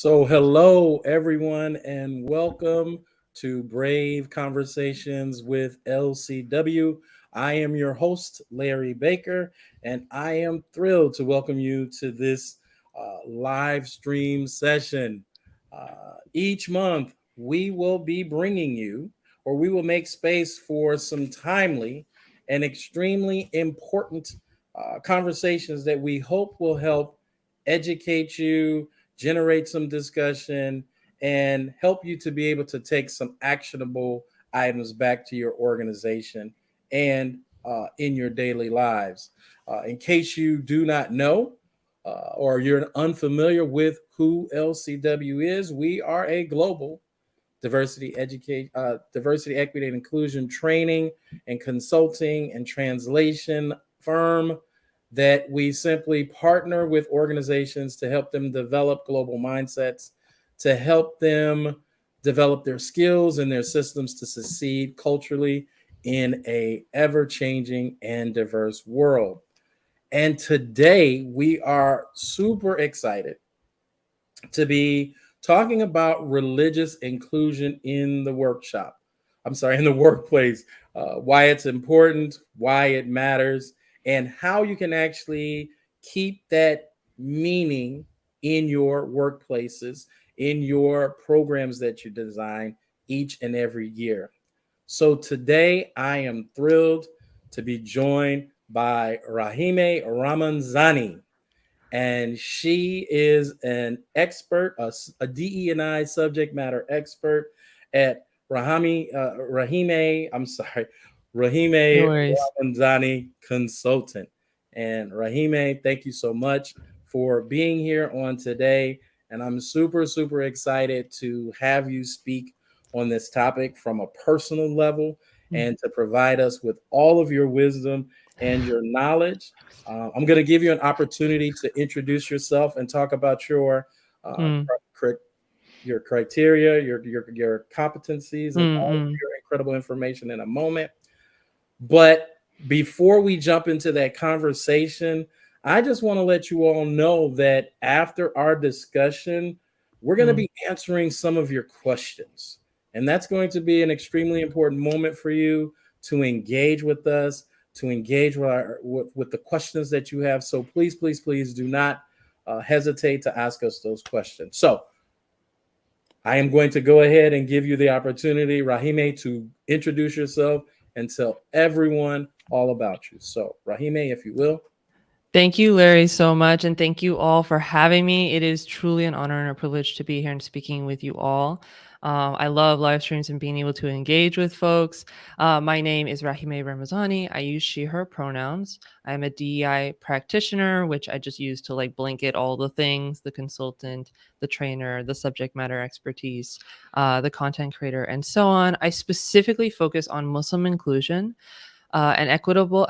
So, hello, everyone, and welcome to Brave Conversations with LCW. I am your host, Larry Baker, and I am thrilled to welcome you to this live stream session. Each month, we will be bringing you, or we will make space for some timely and extremely important conversations that we hope will help educate you, generate some discussion, and help you to be able to take some actionable items back to your organization and in your daily lives. In case you do not know or you're unfamiliar with who LCW is, we are a global diversity, equity, and inclusion training and consulting and translation firm that we simply partner with organizations to help them develop global mindsets, to help them develop their skills and their systems to succeed culturally in a ever-changing and diverse world. And today we are super excited to be talking about religious inclusion in the workshop. I'm sorry, in the workplace, why it's important, why it matters, and how you can actually keep that meaning in your workplaces, in your programs that you design each and every year. So today I am thrilled to be joined by Rahimeh Ramizany, and she is an expert, a DE&I subject matter expert at No Rahimeh worries. Ramizany Consultant. And Rahimeh, thank you so much for being here on today. And I'm super, super excited to have you speak on this topic from a personal level Mm. and to provide us with all of your wisdom and your knowledge. I'm going to give you an opportunity to introduce yourself and talk about uh, Mm. cr- your criteria, your competencies, and all of Mm. your incredible information in a moment. But before we jump into that conversation, I just want to let you all know that after our discussion, we're going to Mm. be answering some of your questions. And that's going to be an extremely important moment for you to engage with us, to engage with the questions that you have. So please, please, please do not hesitate to ask us those questions. So I am going to go ahead and give you the opportunity, Rahimeh, to introduce yourself and tell everyone all about you. So, Rahimeh, if you will. Thank you, Larry, so much. And thank you all for having me. It is truly an honor and a privilege to be here and speaking with you all. I love live streams and being able to engage with folks. My name is Rahimeh Ramizany. I use she, her pronouns. I'm a DEI practitioner, which I just use to like blanket all the things, the consultant, the trainer, the subject matter expertise, the content creator, and so on. I specifically focus on Muslim inclusion and equitable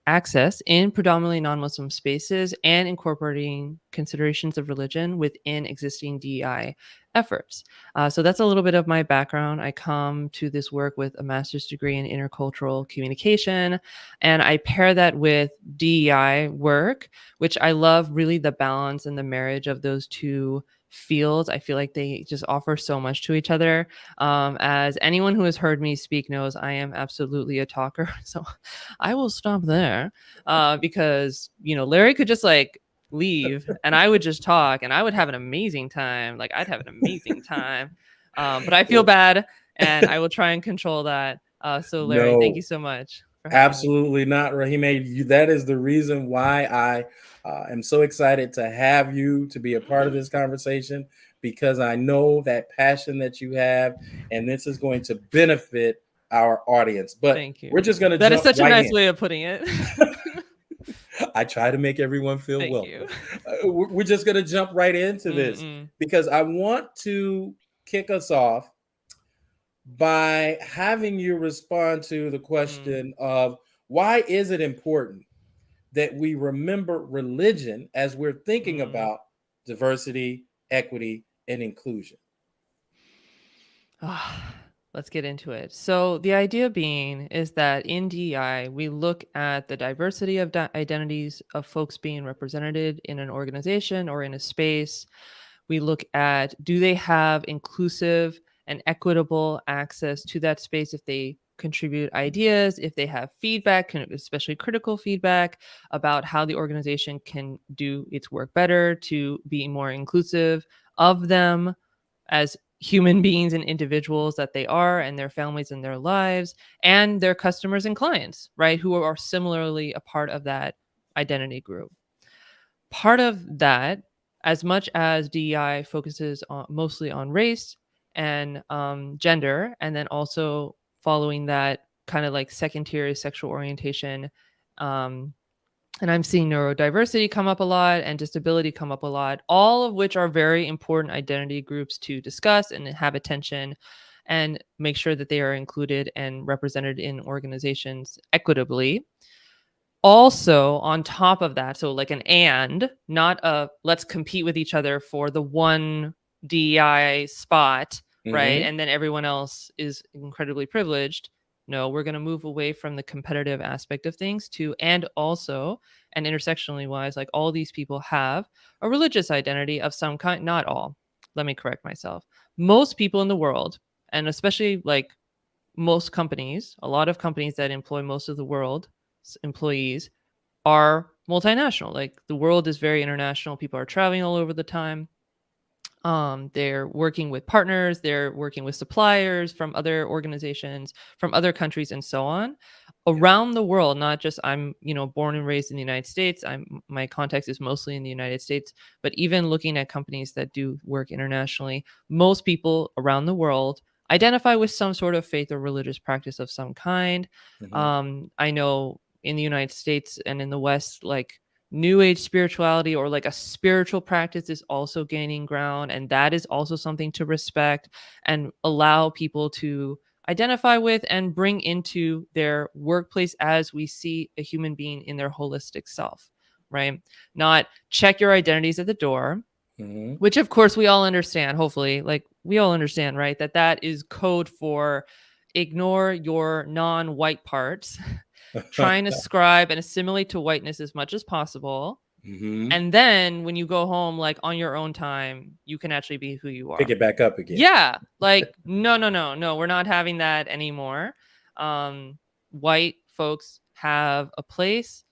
access in predominantly non-Muslim spaces and incorporating considerations of religion within existing DEI efforts. So that's a little bit of my background. I come to this work with a master's degree in intercultural communication, and I pair that with DEI work, which I love really the balance and the marriage of those two fields. I feel like they just offer so much to each other. As anyone who has heard me speak knows, I am absolutely a talker. So I will stop there because, Larry could just like leave and I would just talk and I would have an amazing time. Like I'd have an amazing time. But I feel bad and I will try and control that. So Larry, thank you No, so much for having me. absolutely not, Rahimeh. That is the reason why I am so excited to have you to be a part of this conversation because I know that passion that you have, and this is going to benefit our audience. But Thank you. we're just going to That is jump such a right nice in. way of putting it. I try to make everyone feel Thank welcome. you. We're just going to jump right into this Mm-mm. because I want to kick us off by having you respond to the Mm. question of why is it important that we remember religion as we're thinking Mm. about diversity, equity, and inclusion? Ah, let's get into it. So, the idea being is that in DEI, we look at the diversity of identities of folks being represented in an organization or in a space. We look at, do they have inclusive and equitable access to that space if they contribute ideas, if they have feedback, especially critical feedback about how the organization can do its work better to be more inclusive of them as human beings and individuals that they are, and their families and their lives, and their customers and clients, right, who are similarly a part of that identity group. Part of that, as much as DEI focuses on mostly on race and gender, and then also following that kind of like second tier is sexual orientation, um, and I'm seeing neurodiversity come up a lot and disability come up a lot, all of which are very important identity groups to discuss and have attention and make sure that they are included and represented in organizations equitably. Also, on top of that, so like an and, not a let's compete with each other for the one DEI spot, right? Mm-hmm. And then everyone else is incredibly privileged. No, we're going to move away from the competitive aspect of things to, and also, and intersectionally wise, like all these people have a religious identity of some kind. Not all. Let me correct myself. Most people in the world, and especially like most companies, a lot of companies that employ most of the world's employees are multinational. Like the world is very international. People are traveling all over the time. They're working with partners, they're working with suppliers from other organizations, from other countries, and so on, Yeah. around the world. Not just I'm, born and raised in the United States. My context is mostly in the United States, but even looking at companies that do work internationally, most people around the world identify with some sort of faith or religious practice of some kind. Mm-hmm. I know in the United States and in the West, like new age spirituality or like a spiritual practice is also gaining ground, and that is also something to respect and allow people to identify with and bring into their workplace as we see a human being in their holistic self, right? Not check your identities at the door, Mm-hmm. which of course we all understand. Hopefully, like we all understand, right, that is code for ignore your non-white parts. Try and ascribe and assimilate to whiteness as much as possible. Mm-hmm. And then when you go home, like on your own time, you can actually be who you Pick are. it back up again. Yeah. Like, no, no, no, no, we're not having that anymore. White folks have a place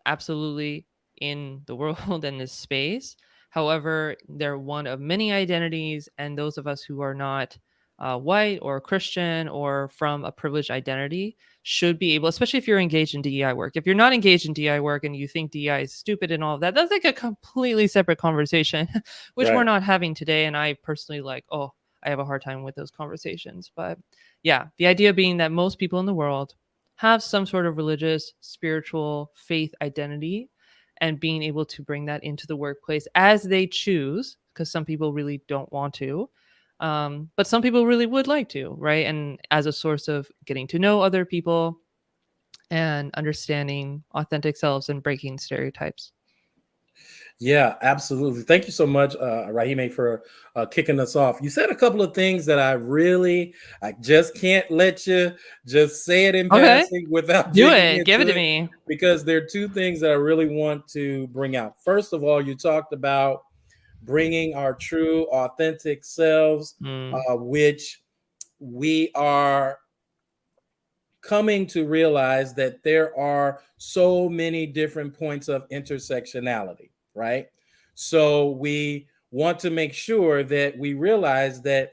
absolutely in the world and this space. However, they're one of many identities, and those of us who are not white or Christian or from a privileged identity should be able, especially if you're engaged in DEI work. If you're not engaged in DEI work and you think DEI is stupid and all of that, that's like a completely separate conversation, which we're Right. not having today. And I personally like, oh, I have a hard time with those conversations. But yeah, the idea being that most people in the world have some sort of religious, spiritual, faith identity, and being able to bring that into the workplace as they choose, because some people really don't want to. But some people really would like to, right? And as a source of getting to know other people and understanding authentic selves and breaking stereotypes. Yeah, absolutely. Thank you so much, Rahime, for kicking us off. You said a couple of things that I just can't let you just say it in Okay, passing without do digging it. Give it into to it, me. because there are two things that I really want to bring out. First of all, you talked about bringing our true, authentic selves, Mm, which we are coming to realize that there are so many different points of intersectionality, right? So we want to make sure that we realize that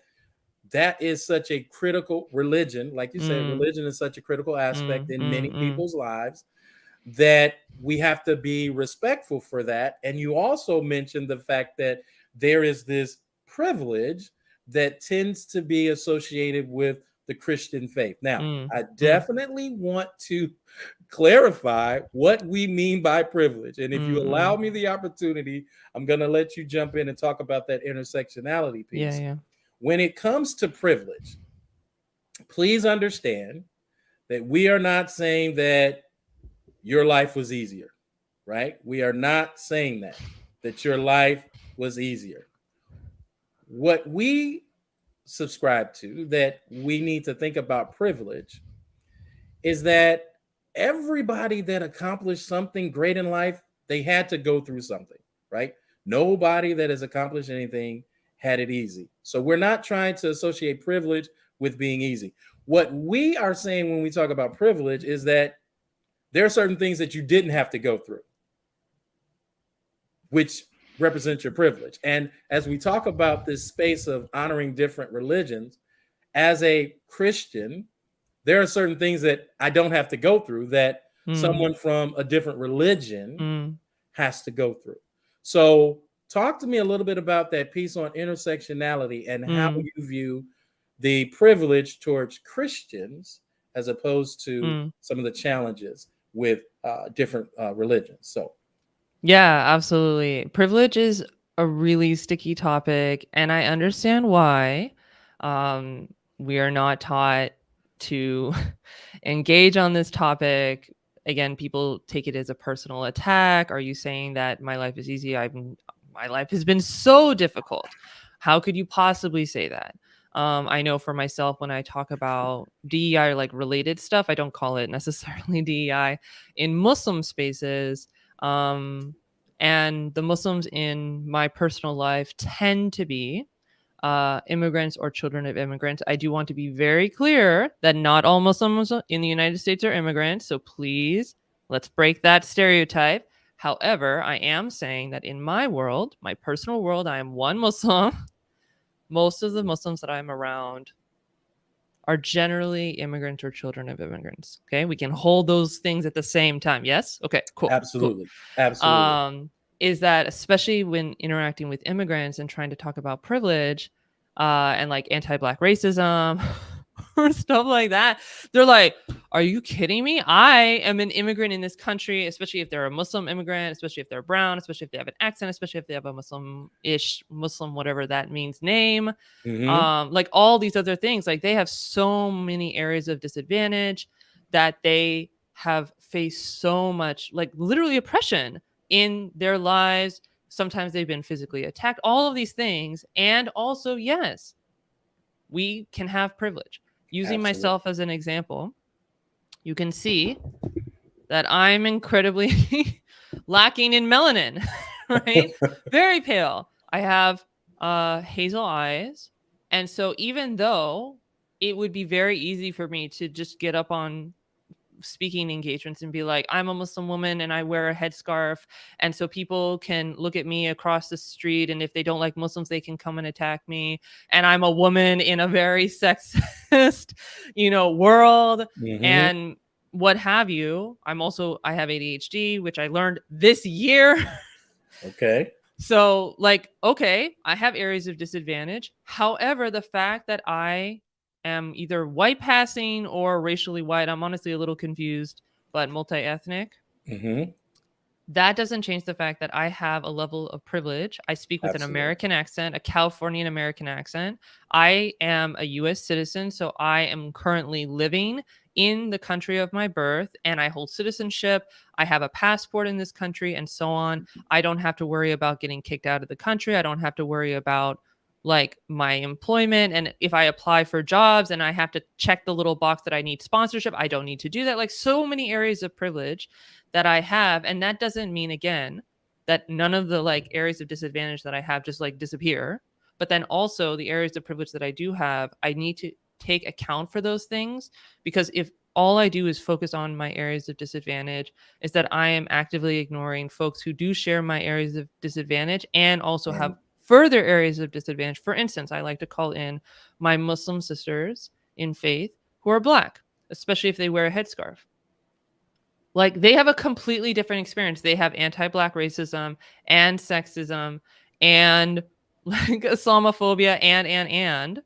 that is such a critical religion. Like you said, mm, religion is such a critical aspect mm, in mm, many mm, people's lives that we have to be respectful for that. And you also mentioned the fact that there is this privilege that tends to be associated with the Christian faith. Now, mm, I mm, definitely want to clarify what we mean by privilege. And if you mm, allow mm. me the opportunity, I'm going to let you jump in and talk about that intersectionality Yeah, piece. yeah. When it comes to privilege, please understand that we are not saying that your life was easier, right? We are not saying that your life was easier. What we subscribe to, that we need to think about privilege, is that everybody that accomplished something great in life, they had to go through something, right? Nobody that has accomplished anything had it easy. So we're not trying to associate privilege with being easy. What we are saying when we talk about privilege is that there are certain things that you didn't have to go through, which represent your privilege. And as we talk about this space of honoring different religions, as a Christian, there are certain things that I don't have to go through that someone from a different religion has to go through. So talk to me a little bit about that piece on intersectionality and how you view the privilege towards Christians as opposed to some of the challenges with different religions. So Yeah, absolutely. Privilege is a really sticky topic, and I understand why we are not taught to engage on this topic. Again, people take it as a personal attack. Are you saying that my life is easy? My life has been so difficult. How could you possibly say that? I know for myself, when I talk about DEI or like related stuff, I don't call it necessarily DEI in Muslim spaces. And the Muslims in my personal life tend to be immigrants or children of immigrants. I do want to be very clear that not all Muslims in the United States are immigrants. So please, let's break that stereotype. However, I am saying that in my world, my personal world, I am one Muslim. Most of the Muslims that I'm around are generally immigrants or children of immigrants. Okay. We can hold those things at the same time. Yes. Okay, cool. absolutely, Cool. absolutely. Is that especially when interacting with immigrants and trying to talk about privilege and like anti-Black racism or stuff like that, they're like, are you kidding me? I am an immigrant in this country, especially if they're a Muslim immigrant, especially if they're brown, especially if they have an accent, especially if they have a Muslim-ish, Muslim, whatever that means, name. Like all these other things, like they have so many areas of disadvantage that they have faced so much, like literally oppression in their lives. Sometimes they've been physically attacked, all of these things. And also, yes, we can have privilege. Using Absolutely. myself as an example, you can see that I'm incredibly lacking in melanin, right? Very pale. I have hazel eyes. And so even though it would be very easy for me to just get up on speaking engagements and be like, I'm a Muslim woman and I wear a headscarf. And so people can look at me across the street. And if they don't like Muslims, they can come and attack me. And I'm a woman in a very sexist, world. And what have you. I have ADHD, which I learned this year. Okay. So like, okay, I have areas of disadvantage. However, the fact that I am either white passing or racially white, I'm honestly a little confused, but multi-ethnic, that doesn't change the fact that I have a level of privilege. I speak with Absolutely. an American accent, a Californian American accent. I am a US citizen, so I am currently living in the country of my birth and I hold citizenship. I have a passport in this country and so on. I don't have to worry about getting kicked out of the country. I don't have to worry about like my employment. And if I apply for jobs and I have to check the little box that I need sponsorship, I don't need to do that. Like so many areas of privilege that I have. And that doesn't mean, again, that none of the like areas of disadvantage that I have just like disappear. But then also the areas of privilege that I do have, I need to take account for those things, because if all I do is focus on my areas of disadvantage, is that I am actively ignoring folks who do share my areas of disadvantage and also have further areas of disadvantage. For instance, I like to call in my Muslim sisters in faith who are Black, especially if they wear a headscarf. Like they have a completely different experience. They have anti-Black racism and sexism and like Islamophobia and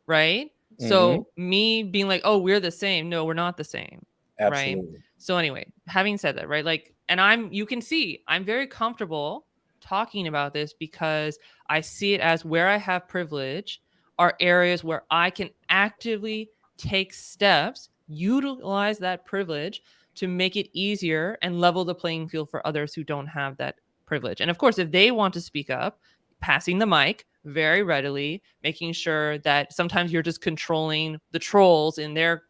right? So me being like, oh, we're the same. No, we're not the same. Right. Absolutely. So anyway, having said that, right? Like, and you can see I'm very comfortable talking about this because I see it as where I have privilege are areas where I can actively take steps, utilize that privilege to make it easier and level the playing field for others who don't have that privilege. And of course, if they want to speak up, passing the mic very readily, making sure that sometimes you're just controlling the trolls in their,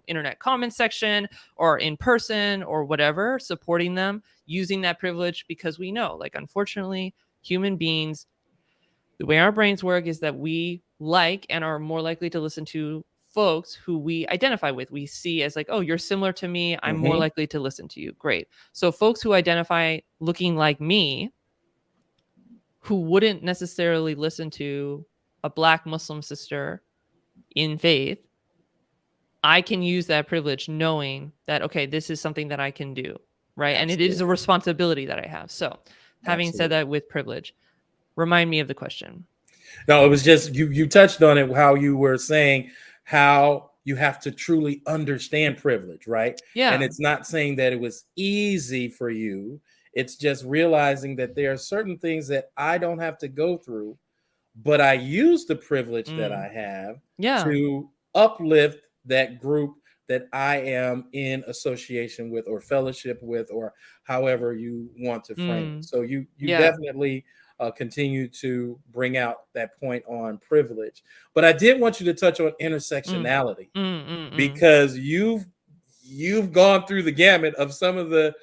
internet comment section or in person or whatever, supporting them, using that privilege, because we know, like, unfortunately, human beings The way our brains work is that we like and are more likely to listen to folks who we identify with. We see as like, oh, you're similar to me. I'm more Hmm. likely to listen to you. Great. So folks who identify looking like me, who wouldn't necessarily listen to a Black Muslim sister in faith, I can use that privilege knowing that, okay, this is something that I can do. Right. And it is a Absolutely. responsibility that I have. So having said Absolutely. that, with privilege, remind me of the question. No, it was just you touched on it, how you were saying how you have to truly understand privilege, right? And Yeah. it's not saying that it was easy for you. It's just realizing that there are certain things that I don't have to go through, but I use the privilege that Mm. I have Yeah. to uplift that group that I am in association with or fellowship with, or however you want to frame it. Mm. So you Yeah. definitely continue to bring out that point on privilege. But I did want you to touch on Mm. intersectionality, Mm, mm, mm. because you've gone through the gamut of some of the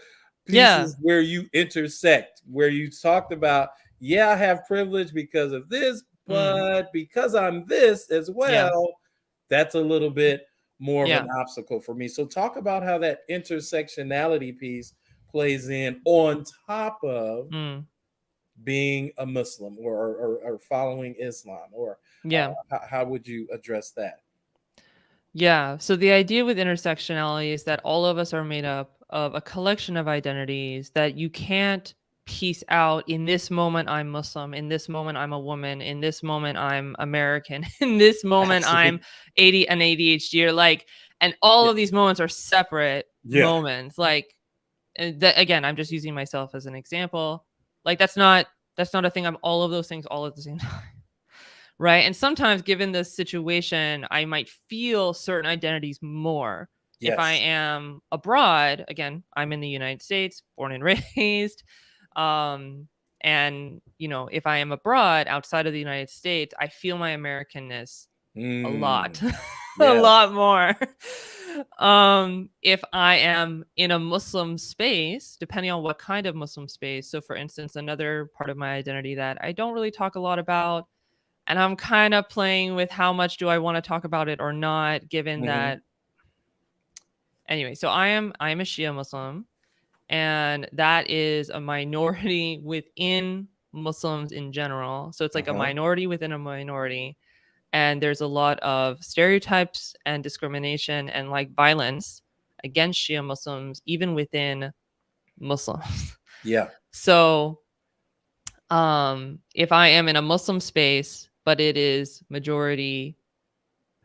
Yeah. pieces where you intersect, where you talked about, yeah, I have privilege because of this, Mm. but because I'm this as Yeah. well, that's a little bit more of an Yeah. obstacle for me. So talk about how that intersectionality piece plays in on top of Mm. being a Muslim, or following Islam, or Yeah. how would you address that? Yeah. So the idea with intersectionality is that all of us are made up of a collection of identities that you can't piece out. In this moment, I'm Muslim. In this moment, I'm a woman. In this moment, I'm American. In this moment, I'm Absolutely. 80 an ADHD. Or like, and all Yeah. of these moments are separate Yeah. moments. Like, and that, again, I'm just using myself as an example. Like, that's not a thing. I'm all of those things all at the same time. Right. And sometimes, given the situation, I might feel certain identities more. If I Yes. am abroad, again, I'm in the United States, born and raised. Um, and, if I am abroad outside of the United States, I feel my Americanness a lot, Mm. a Yes. lot more. If I am in a Muslim space, depending on what kind of Muslim space. So, for instance, another part of my identity that I don't really talk a lot about, and I'm kind of playing with how much do I want to talk about it or not, given Hmm. that anyway, so I am a Shia Muslim, and that is a minority within Muslims in general. So it's like a Uh-huh. minority within a minority. And there's a lot of stereotypes and discrimination and like violence against Shia Muslims, even within Muslims. Yeah. So if I am in a Muslim space, but it is majority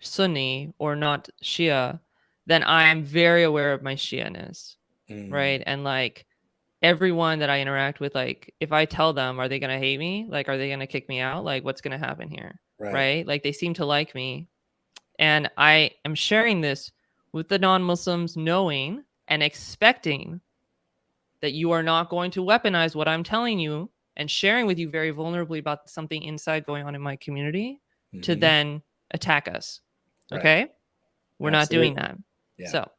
Sunni or not Shia, then I'm very aware of my Shia-ness, Mm. right? And like everyone that I interact with, like if I tell them, are they gonna hate me? Like, are they gonna kick me out? Like, what's gonna happen here? Right. Right? Like they seem to like me. And I am sharing this with the non-Muslims, knowing and expecting that you are not going to weaponize what I'm telling you and sharing with you very vulnerably about something inside going on in my community to Hmm. then attack us. Right. Okay? We're not doing Absolutely. that. Yeah. So,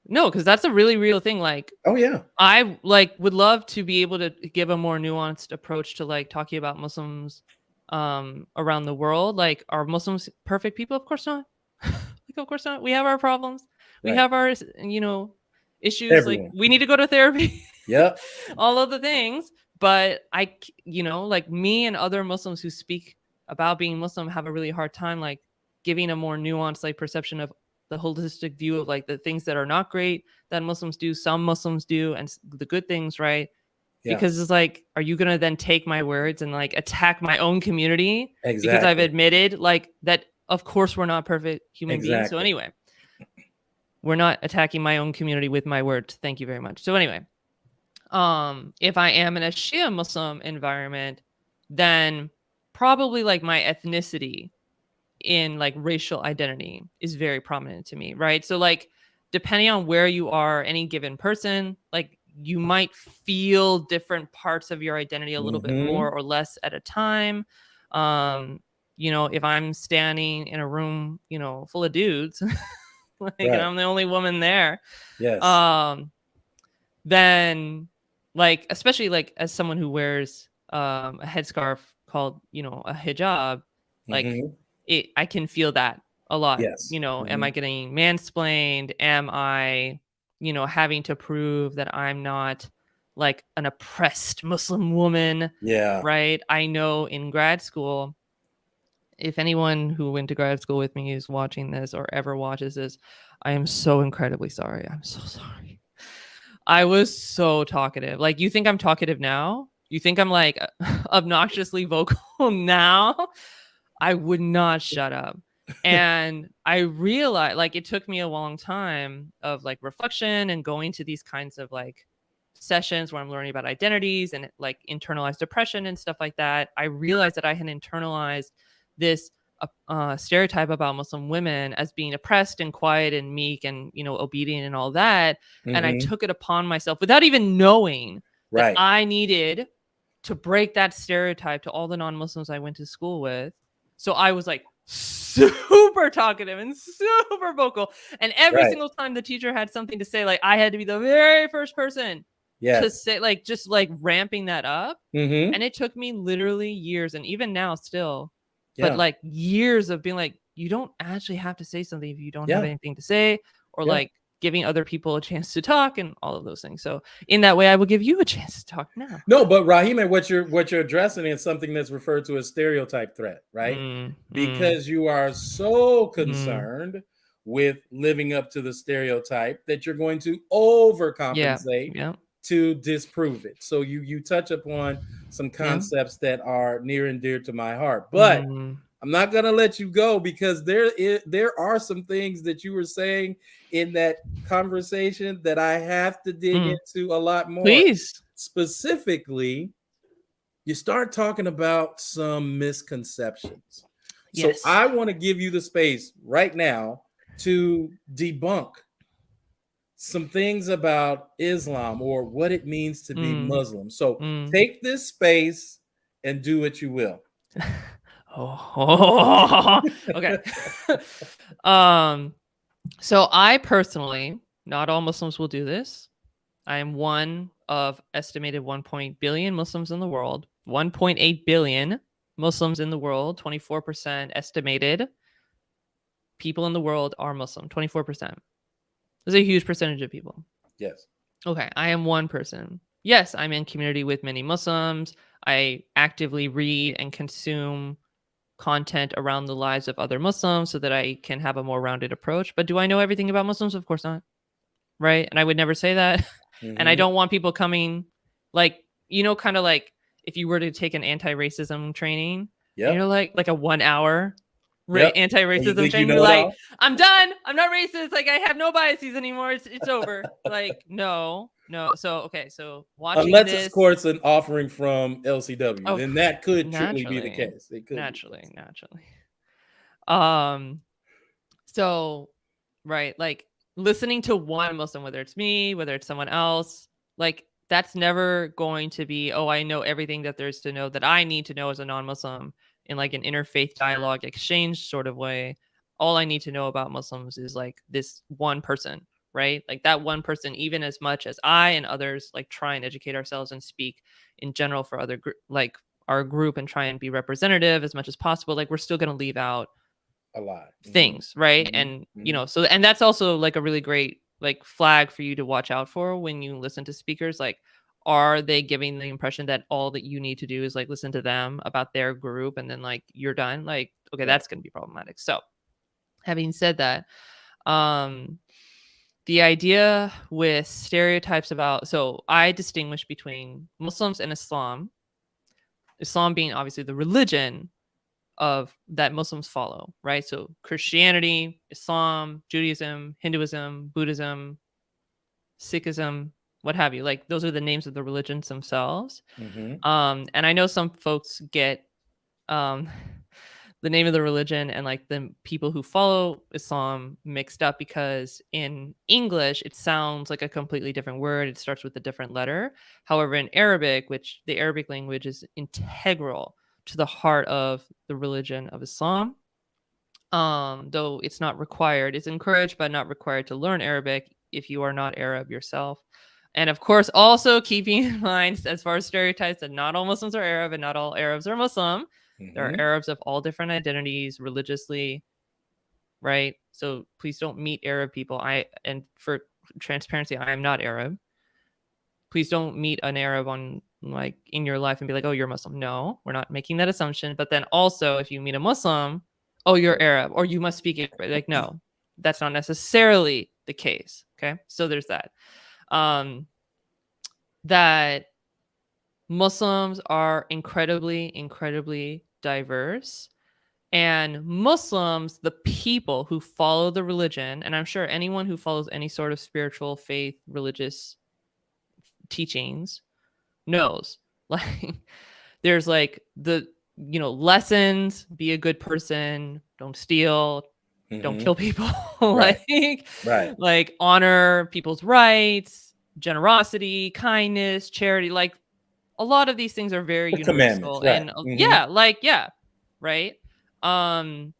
no, because that's a really real thing. Like, Oh yeah. I like would love to be able to give a more nuanced approach to like talking about Muslims around the world. Like, are Muslims perfect people? Of course not. Like, of course not. We have our problems. We Right. have our, issues. Like, Everyone. we need to go to therapy. Yep. All of the things. But like me and other Muslims who speak about being Muslim have a really hard time like giving a more nuanced like perception of the holistic view of like the things that are not great that Muslims do, some Muslims do, and the good things, right? Yeah. Because it's like, are you gonna then take my words and like attack my own community because I've Exactly. admitted like that? Of course, we're not perfect human beings. So Exactly. anyway, we're not attacking my own community with my words. Thank you very much. So anyway, if I am in a Shia Muslim environment, then probably like my ethnicity in like racial identity is very prominent to me, right? So like depending on where you are, any given person, like you might feel different parts of your identity a little bit Hmm. more or less at a time. If I'm standing in a room, full of dudes, like, and Right. I'm the only woman there, Yes. um then like especially like as someone who wears a headscarf called, a hijab, like Hmm. I can feel that a lot. Yes. Am I Hmm. getting mansplained? Am I, having to prove that I'm not like an oppressed Muslim woman? Yeah. Right. I know in grad school, if anyone who went to grad school with me is watching this or ever watches this, I am so incredibly sorry. I'm so sorry. I was so talkative. Like, you think I'm talkative now? You think I'm like obnoxiously vocal now? I would not shut up. And I realized, like, it took me a long time of like reflection and going to these kinds of like sessions where I'm learning about identities and like internalized depression and stuff like that. I realized that I had internalized this stereotype about Muslim women as being oppressed and quiet and meek and, obedient and all that. And I Hmm. took it upon myself without even knowing that Right. I needed to break that stereotype to all the non-Muslims I went to school with. So I was like super talkative and super vocal. And every Right. single time the teacher had something to say, like, I had to be the very first person to Yes. say, like, just like ramping that up. Hmm. And it took me literally years, and even now still, but Yeah. like years of being like, you don't actually have to say something if you don't have Yeah. anything to say, or Yeah. like giving other people a chance to talk and all of those things. So in that way, I will give you a chance to talk now. No, but Rahima, what you're addressing is something that's referred to as stereotype threat, right? Mm, mm, Because you are so mm. concerned with living up to the stereotype that you're going to Yeah. overcompensate Yeah. to disprove it. So you touch upon some Yeah. concepts that are near and dear to my heart. But Mm, I'm not going to let you go because there are some things that you were saying in that conversation that I have to dig mm. into a lot more. Please. Specifically, you start talking about some misconceptions. So Yes. I want to give you the space right now to debunk some things about Islam or what it means to be Mm, Muslim. So mm. take this space and do what you will. Oh, okay. um, so I personally, not all Muslims will do this. I am one of estimated 1 billion Muslims in the world. 1.8 billion Muslims in the world. 24% estimated people in the world are Muslim. 24%. That's a huge percentage of people. Yes. Okay, I am one person. Yes, I'm in community with many Muslims. I actively read and consume content around the lives of other Muslims so that I can have a more rounded approach. But do I know everything about Muslims? Of course not. Right. And I would never say that. And I Mm-hmm. don't want people coming like, kind of like if you were to take an anti racism training and you're Yep. like a 1 hour Yep. anti And you racism think you training, know you're it like, all? I'm done. I'm not racist. Like, I have no biases anymore. It's over. Like, no, no. So, okay. So watching Unless it's, of this, course, an offering from LCW, oh, then that could truly be the naturally, case. It could be the naturally, case. naturally. Um, So, right, like listening to one Muslim, whether it's me, whether it's someone else, like that's never going to be, oh, I know everything that there's to know that I need to know as a non-Muslim in like an interfaith dialogue exchange sort of way. All I need to know about Muslims is like this one person, right? Like that one person, even as much as I and others like try and educate ourselves and speak in general for other like our group and try and be representative as much as possible, like we're still going to leave out A lot. Mm-hmm. things, right? And Mm-hmm. Mm-hmm. so and that's also like a really great like flag for you to watch out for when you listen to speakers. Like, are they giving the impression that all that you need to do is like listen to them about their group and then like you're done? Like, okay, Right. that's going to be problematic. So having said that, um the idea with stereotypes about, so I distinguish between Muslims and Islam being obviously the religion of that Muslims follow, right? So Christianity, Islam, Judaism, Hinduism, Buddhism, Sikhism, what have you. Like those are the names of the religions themselves. Mm-hmm. And I know some folks get um the name of the religion and like the people who follow Islam mixed up because in English it sounds like a completely different word. It starts with a different letter. However, in Arabic, which the Arabic language is integral to the heart of the religion of Islam, though it's not required, it's encouraged but not required to learn Arabic if you are not Arab yourself. And of course, also keeping in mind, as far as stereotypes, that not all Muslims are Arab and not all Arabs are Muslim. There are Arabs of all different identities religiously, right? So please don't meet Arab people. And for transparency, I am not Arab. Please don't meet an Arab on like in your life and be like, oh, you're Muslim. No, we're not making that assumption. But then also, if you meet a Muslim, oh, you're Arab or you must speak Arabic. Like, no, that's not necessarily the case. Okay, so there's that. That Muslims are incredibly, incredibly diverse. And Muslims, the people who follow the religion, and I'm sure anyone who follows any sort of spiritual faith, religious teachings knows, like, there's like the, lessons: be a good person, don't steal, don't kill people, Right. like, Right. like honor people's rights, generosity, kindness, charity. Like, a lot of these things are very The commandments, universal. right. And yeah, right. um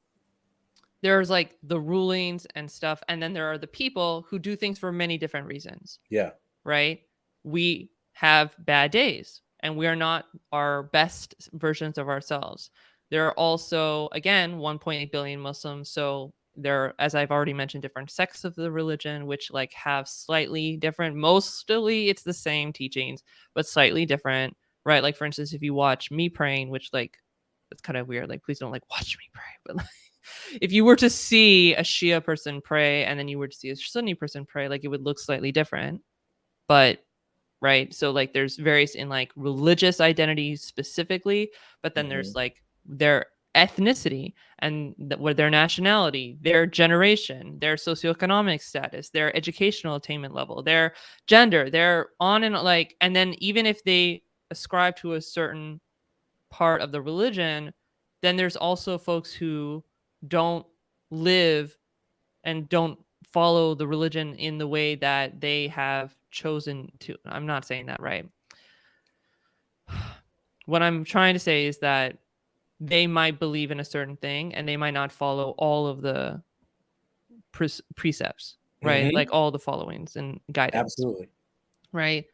there's like the rulings and stuff, and then there are the people who do things for many different reasons. Yeah. Right. We have bad days and we are not our best versions of ourselves. There are also, again, 1.8 billion Muslims, so there, as I've already mentioned, different sects of the religion which like have slightly different, mostly it's the same teachings but slightly different, right? Like, for instance, if you watch me praying, which, like, it's kind of weird, like, please don't like watch me pray, but like, if you were to see a Shia person pray and then you were to see a Sunni person pray, like, it would look slightly different. But right, so like there's various in like religious identities specifically, but then there's like their ethnicity and what their nationality, their generation, their socioeconomic status, their educational attainment level, their gender, their on and like, and then even if they ascribe to a certain part of the religion, then there's also folks who don't live and don't follow the religion in the way that they have chosen to. I'm not saying that right. What I'm trying to say is that they might believe in a certain thing and they might not follow all of the precepts, right? Like all the followings and guidance. Absolutely. Right.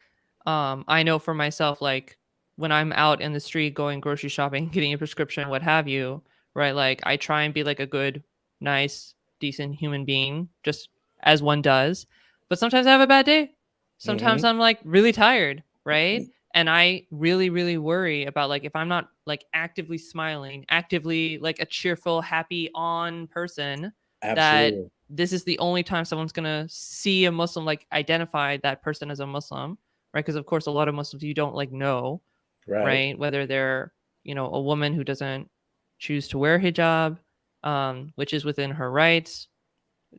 I know for myself, like when I'm out in the street going grocery shopping, getting a prescription, what have you, right? Like I try and be like a good, nice, decent human being, just as one does. But sometimes I have a bad day. Sometimes I'm like really tired, right? And I really, really worry about like if I'm not like actively smiling, actively like a cheerful, happy, on person, that Absolutely. this is the only time someone's gonna see a Muslim, like identify that person as a Muslim, right? Because of course a lot of Muslims you don't like know, Right. right? Whether they're, a woman who doesn't choose to wear hijab, which is within her rights,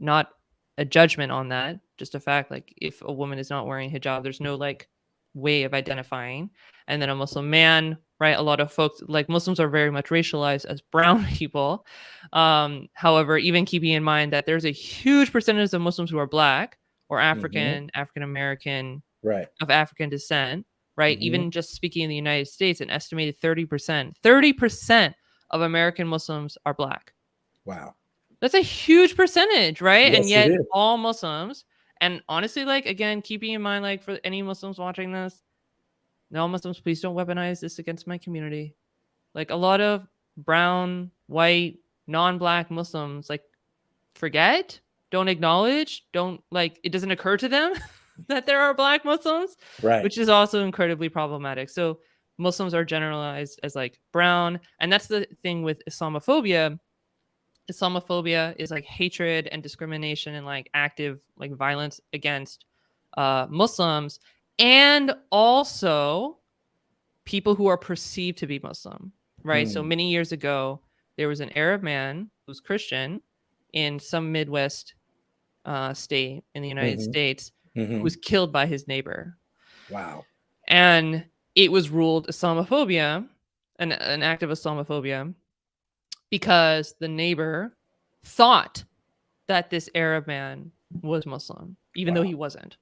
not a judgment on that, just a fact. Like if a woman is not wearing hijab, there's no like way of identifying. And then a Muslim man, right? A lot of folks, like Muslims, are very much racialized as brown people. However, even keeping in mind that there's a huge percentage of Muslims who are black or African, African American, Right. of African descent, right? Even just speaking in the United States, an estimated 30% of American Muslims are black. Wow. That's a huge percentage, right? Yes, And it yet is. all Muslims, and honestly, like, again, keeping in mind, like, for any Muslims watching this, no Muslims, please don't weaponize this against my community. Like, a lot of brown, white, non-black Muslims, like, forget, don't acknowledge, don't, like, it doesn't occur to them that there are black Muslims, Right. which is also incredibly problematic. So Muslims are generalized as like brown. And that's the thing with Islamophobia. Islamophobia is like hatred and discrimination and like active like violence against Muslims, and also people who are perceived to be Muslim, right? So many years ago, there was an Arab man who's Christian in some Midwest state in the United States who was killed by his neighbor. Wow. And it was ruled Islamophobia, an act of Islamophobia, because the neighbor thought that this Arab man was Muslim, even though he wasn't.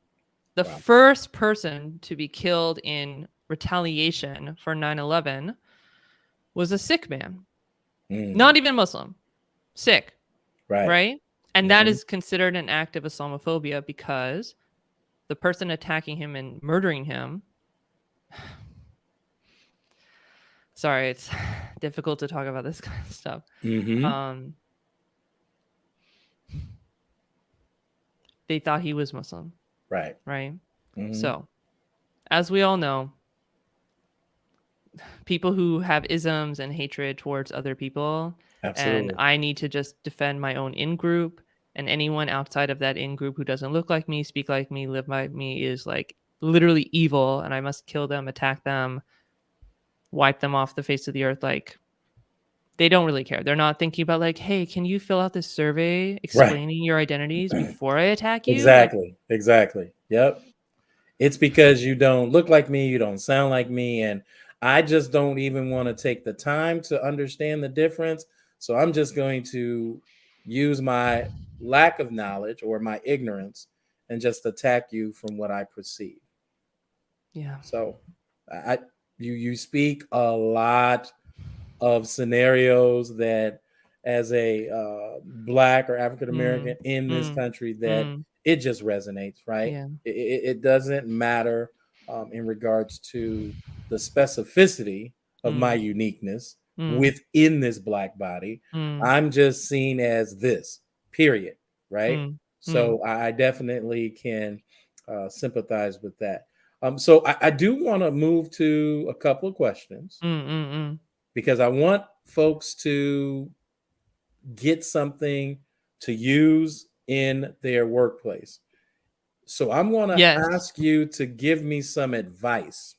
The first person to be killed in retaliation for 9/11 was a Sikh man, not even Muslim, Sikh, Right. right? And that is considered an act of Islamophobia because the person attacking him and murdering him. Sorry, it's difficult to talk about this kind of stuff. Mm-hmm. They thought he was Muslim, Right. right? Mm-hmm. So, as we all know, people who have isms and hatred towards other people, and Absolutely. I need to just defend my own in group, and anyone outside of that in group who doesn't look like me, speak like me, live like me is like literally evil, and I must kill them, attack them, wipe them off the face of the earth. Like, they don't really care. They're not thinking about like, hey, can you fill out this survey Right. explaining your identities before I attack you? Like, Exactly. Exactly. Yep. It's because you don't look like me, you don't sound like me, and I just don't even want to take the time to understand the difference. So I'm just going to use my lack of knowledge or my ignorance and just attack you from what I perceive. yeah. So I you speak a lot of scenarios that as a black or African American Mm, in this mm, country that mm, it just resonates, right? yeah. It doesn't matter in regards to the specificity of my Mm, uniqueness mm, within this black body. mm, I'm just seen as this, period, right? mm, mm, So I definitely can sympathize with that. So I do want to move to a couple of questions mm, mm, mm. because I want folks to get something to use in their workplace. So I'm going to Yes. ask you to give me some advice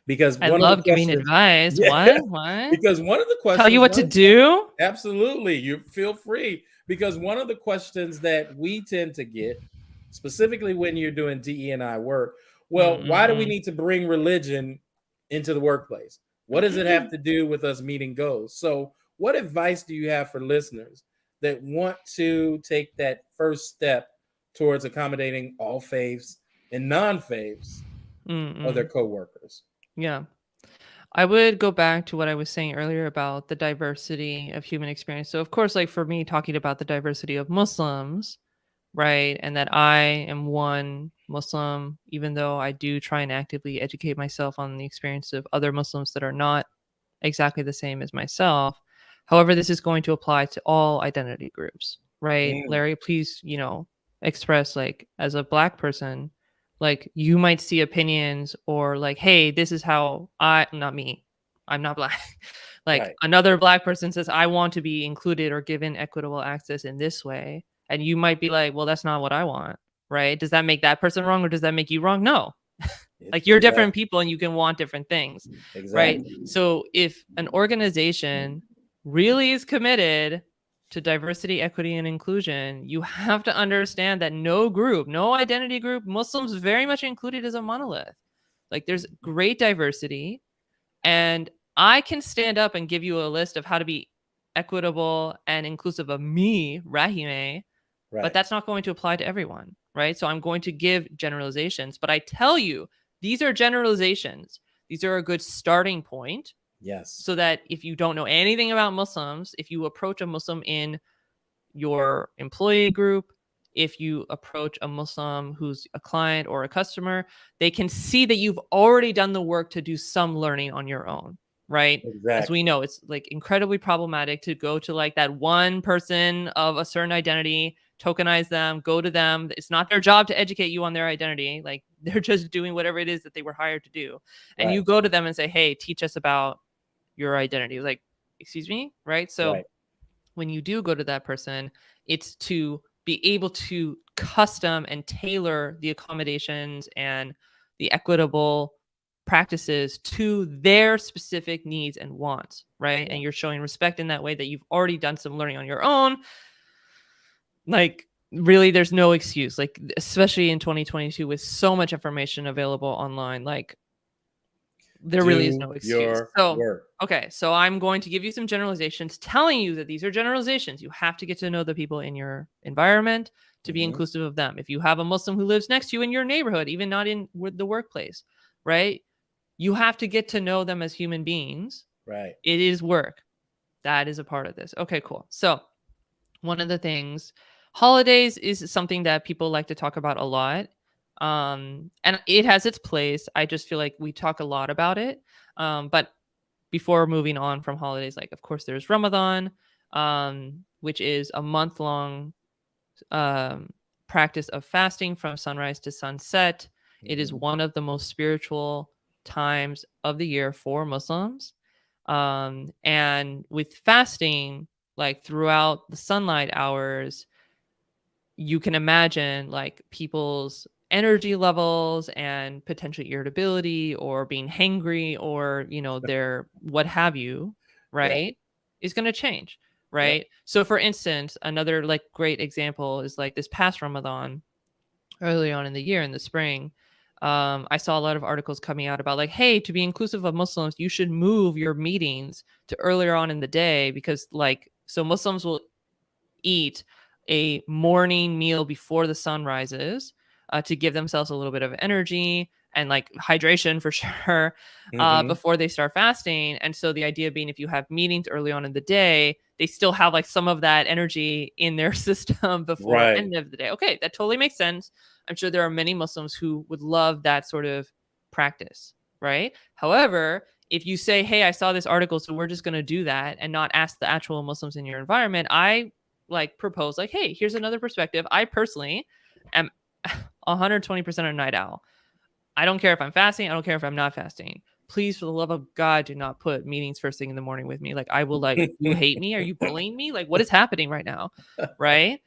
because I one of the love giving questions, advice. yeah, What? What? because one of the Tell you questions, what to do? absolutely, you feel free because one of the questions that we tend to get, specifically when you're doing DE and I work, well, why do we Mm-mm-mm. need to bring religion into the workplace? What does it have to do with us meeting goals? So, what advice do you have for listeners that want to take that first step towards accommodating all faiths and non-faiths of their Mm-mm. coworkers? Yeah. I would go back to what I was saying earlier about the diversity of human experience. So, of course, like for me, talking about the diversity of Muslims, right? And that I am one Muslim, even though I do try and actively educate myself on the experience of other Muslims that are not exactly the same as myself. However, this is going to apply to all identity groups, right? Mm, Larry, please, express like as a black person, like you might see opinions or like, hey, this is how not me, I'm not black. Like right. another black person says, I want to be included or given equitable access in this way. And you might be like, well, that's not what I want, right? Does that make that person wrong or does that make you wrong? No, like you're different Exactly. people and you can want different things, right? Exactly. So if an organization really is committed to diversity, equity, and inclusion, you have to understand that no group, no identity group, Muslims very much included as a monolith. Like there's great diversity. And I can stand up and give you a list of how to be equitable and inclusive of me, Rahimeh, but Right. that's not going to apply to everyone, right? So I'm going to give generalizations, but I tell you, these are generalizations. These are a good starting point Yes. so that if you don't know anything about Muslims, if you approach a Muslim in your employee group, if you approach a Muslim who's a client or a customer, they can see that you've already done the work to do some learning on your own, right? As we Exactly. know, it's like incredibly problematic to go to like that one person of a certain identity, tokenize them, go to them. It's not their job to educate you on their identity. Like they're just doing whatever it is that they were hired to do. And you Right. go to them and say, hey, teach us about your identity. Like, excuse me, right? So Right. when you do go to that person, it's to be able to custom and tailor the accommodations and the equitable practices to their specific needs and wants, right? Yeah. And you're showing respect in that way that you've already done some learning on your own. Like, really, there's no excuse. Like, especially in 2022 with so much information available online, like, there really is Do no excuse. your So, work. okay, so I'm going to give you some generalizations, telling you that these are generalizations. You have to get to know the people in your environment to be Hmm. inclusive of them. If you have a Muslim who lives next to you in your neighborhood, even not in the workplace, right? You have to get to know them as human beings. Right. It is work. That is a part of this. Okay, cool. So, one of the things, holidays is something that people like to talk about a lot. And it has its place. I just feel like we talk a lot about it. But before moving on from holidays, like of course there's Ramadan, which is a month-long um, practice of fasting from sunrise to sunset. It is Mhm. one of the most spiritual times of the year for Muslims. And with fasting, like throughout the sunlight hours, you can imagine like people's energy levels and potential irritability or being hangry or their what have you, Yeah. right, is going to change, Yep. right? So for instance, another like great example is like this past Ramadan, early on in the year in the spring. I saw a lot of articles coming out about like, hey, to be inclusive of Muslims, you should move your meetings to earlier on in the day, because like so Muslims will eat a morning meal before the sun rises, to give themselves a little bit of energy and like hydration for sure, Hmm. before they start fasting. And so the idea being, if you have meetings early on in the day, they still have like some of that energy in their system before Right. end of the day. Okay, that totally makes sense. I'm sure there are many Muslims who would love that sort of practice, right? However, if you say, hey, I saw this article, so we're just going to do that and not ask the actual Muslims in your environment, I like propose like, hey, here's another perspective. I personally am 120% a night owl. I don't care if I'm fasting. I don't care if I'm not fasting. Please, for the love of God, do not put meetings first thing in the morning with me. Like, I will, like, you hate me? Are you bullying me? Like, what is happening right now? Right.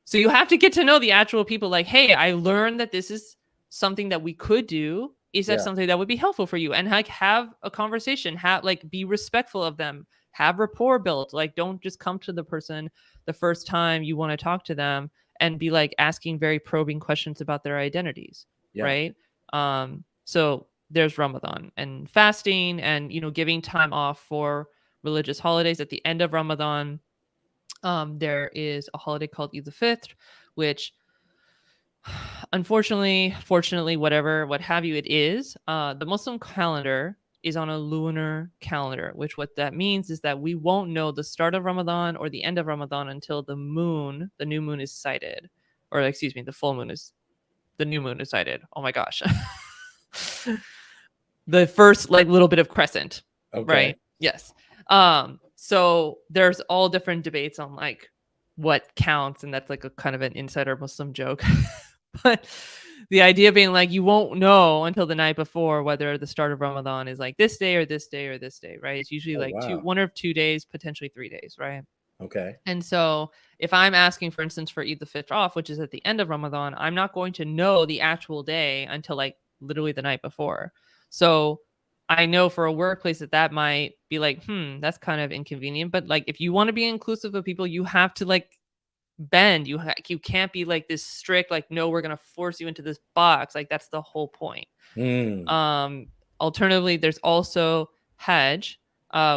So you have to get to know the actual people. Like, hey, I learned that this is something that we could do. Is that Yeah. something that would be helpful for you? And like, have a conversation, have like, be respectful of them, have rapport built. Like, don't just come to the person the first time you want to talk to them and be like asking very probing questions about their identities. Yeah. Right. So there's Ramadan and fasting and, giving time off for religious holidays at the end of Ramadan. There is a holiday called Eid al-Fitr, which unfortunately, fortunately, whatever, what have you, it is. The Muslim calendar is on a lunar calendar, which what that means is that we won't know the start of Ramadan or the end of Ramadan until the new moon is sighted. Or excuse me, the new moon is sighted. Oh my gosh. The first like little bit of crescent, Okay. right? Yes. So there's all different debates on like what counts, and that's like a kind of an insider Muslim joke. But the idea being like you won't know until the night before whether the start of Ramadan is like this day or this day or this day, right? It's usually Oh, like wow. 1 or 2 days, potentially 3 days, right? Okay. And so if I'm asking, for instance, for Eid the Fitr off, which is at the end of Ramadan, I'm not going to know the actual day until like literally the night before. So I know for a workplace that might be like, that's kind of inconvenient. But like, if you want to be inclusive of people, you have to like bend. You can't be like this strict, like, no, we're going to force you into this box. Like, that's the whole point. Mm. Um, Alternatively, there's also Hajj,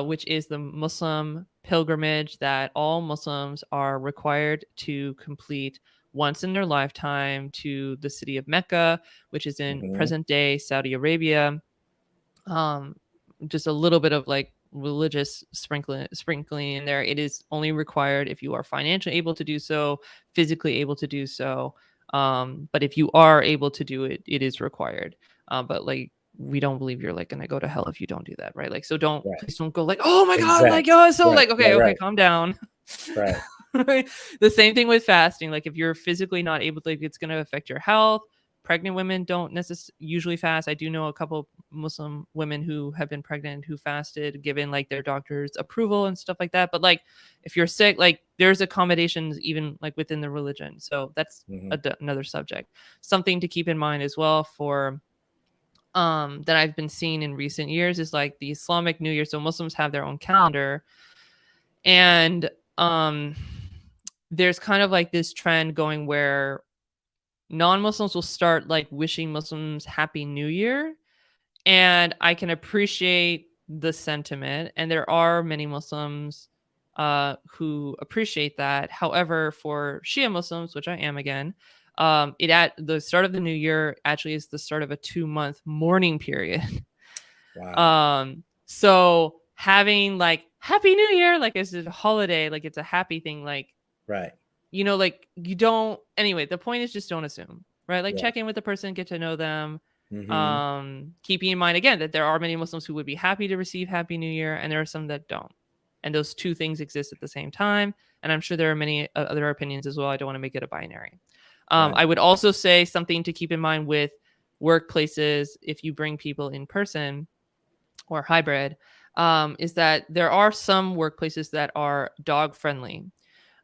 which is the Muslim pilgrimage that all Muslims are required to complete once in their lifetime to the city of Mecca, which is in Hmm. present day Saudi Arabia. Um, just a little bit of like religious sprinkling in there. It is only required if you are financially able to do so, physically able to do so. But if you are able to do it, it is required. But like, we don't believe you're like gonna go to hell if you don't do that, right? Like, so Right. please don't go like, oh my god, like, Exactly. oh, so Right. like, okay, Right. okay, Right. calm down. Right. Right? The same thing with fasting. Like, if you're physically not able to, like, it's gonna affect your health. Pregnant women don't necessarily usually fast. I do know a couple Muslim women who have been pregnant who fasted, given like their doctor's approval and stuff like that. But like, if you're sick, like there's accommodations even like within the religion. So that's Hmm. another subject. Something to keep in mind as well for that I've been seeing in recent years is like the Islamic New Year. So Muslims have their own calendar, and there's kind of like this trend going where non-Muslims will start like wishing Muslims Happy New Year. And I can appreciate the sentiment. And there are many Muslims who appreciate that. However, for Shia Muslims, which I am again, it at the start of the new year actually is the start of a 2-month mourning period. Wow. So having like Happy New Year, like it's a holiday, like it's a happy thing, like Right. like you don't, anyway, the point is just don't assume, right? Like Yeah. check in with the person, get to know them. Mm-hmm. Keeping in mind again that there are many Muslims who would be happy to receive Happy New Year, and there are some that don't. And those two things exist at the same time. And I'm sure there are many other opinions as well. I don't want to make it a binary. Right. I would also say something to keep in mind with workplaces, if you bring people in person or hybrid, is that there are some workplaces that are dog friendly.